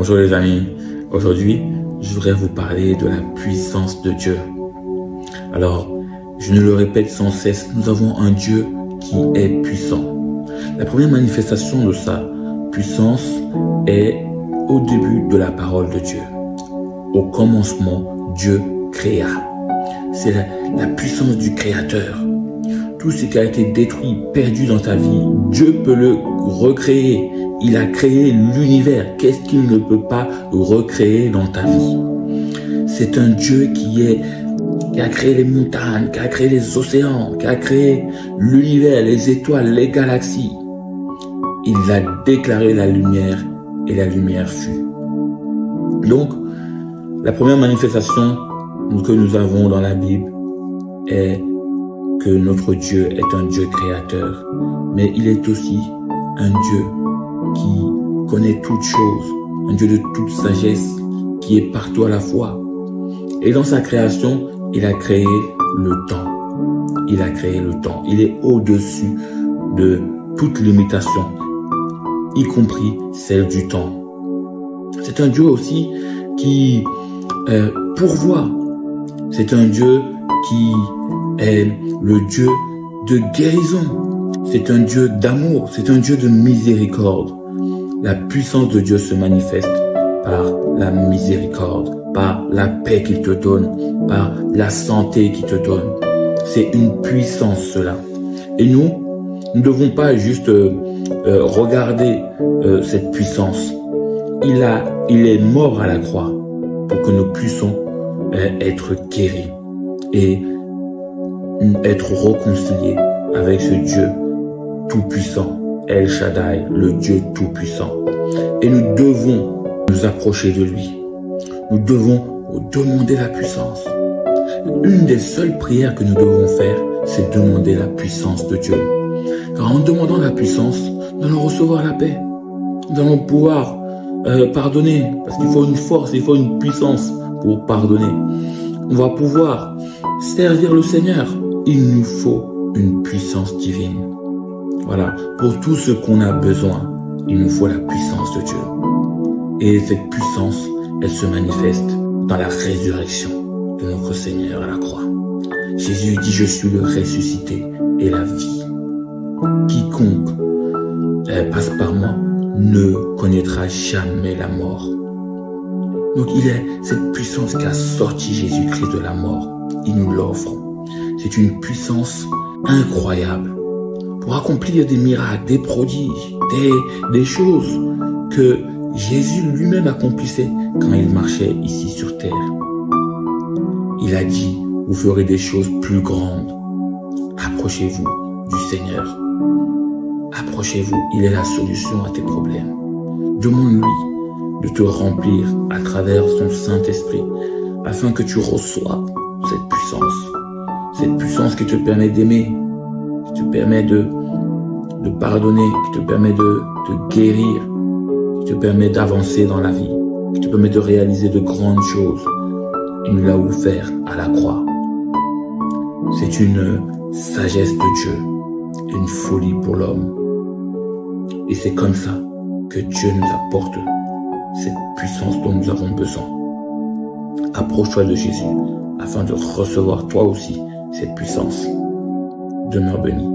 Bonjour les amis, aujourd'hui je voudrais vous parler de la puissance de Dieu. Alors, je ne le répète sans cesse, nous avons un Dieu qui est puissant. La première manifestation de sa puissance est au début de la parole de Dieu. Au commencement, Dieu créa. C'est la puissance du Créateur. Tout ce qui a été détruit, perdu dans ta vie, Dieu peut le recréer. Il a créé l'univers. Qu'est-ce qu'il ne peut pas recréer dans ta vie? C'est un Dieu qui a créé les montagnes, qui a créé les océans, qui a créé l'univers, les étoiles, les galaxies. Il a déclaré la lumière et la lumière fut. Donc, la première manifestation que nous avons dans la Bible est que notre Dieu est un Dieu créateur, mais il est aussi un Dieu qui connaît toutes choses, un Dieu de toute sagesse, qui est partout à la fois. Et dans sa création, il a créé le temps. Il a créé le temps. Il est au-dessus de toute limitation, y compris celle du temps. C'est un Dieu aussi qui pourvoit. C'est un Dieu qui est le Dieu de guérison. C'est un Dieu d'amour. C'est un Dieu de miséricorde. La puissance de Dieu se manifeste par la miséricorde, par la paix qu'il te donne, par la santé qu'il te donne. C'est une puissance cela. Et nous ne devons pas juste regarder cette puissance. Il est mort à la croix pour que nous puissions être guéris et être réconciliés avec ce Dieu tout-puissant, El Shaddai, le Dieu tout-puissant. Et nous devons nous approcher de lui. Nous devons demander la puissance. Une des seules prières que nous devons faire, c'est demander la puissance de Dieu. Car en demandant la puissance, nous allons recevoir la paix. Nous allons pouvoir pardonner, parce qu'il faut une force, il faut une puissance pour pardonner. On va pouvoir servir le Seigneur. Il nous faut une puissance divine. Voilà, pour tout ce qu'on a besoin, il nous faut la puissance de Dieu. Et cette puissance, elle se manifeste dans la résurrection de notre Seigneur à la croix. Jésus dit, je suis le ressuscité et la vie. Quiconque passe par moi ne connaîtra jamais la mort. Donc il est cette puissance qui a sorti Jésus-Christ de la mort. Il nous l'offre. C'est une puissance incroyable pour accomplir des miracles, des prodiges, des choses que Jésus lui-même accomplissait quand il marchait ici sur terre. Il a dit, vous ferez des choses plus grandes. Approchez-vous du Seigneur. Approchez-vous, il est la solution à tes problèmes. Demande-lui de te remplir à travers son Saint-Esprit afin que tu reçoives cette puissance. Cette puissance qui te permet d'aimer, qui te permet de pardonner, qui te permet de guérir, qui te permet d'avancer dans la vie, qui te permet de réaliser de grandes choses. Il nous l'a offert à la croix. C'est une sagesse de Dieu, une folie pour l'homme. Et c'est comme ça que Dieu nous apporte cette puissance dont nous avons besoin. Approche-toi de Jésus afin de recevoir toi aussi cette puissance. Demeure béni.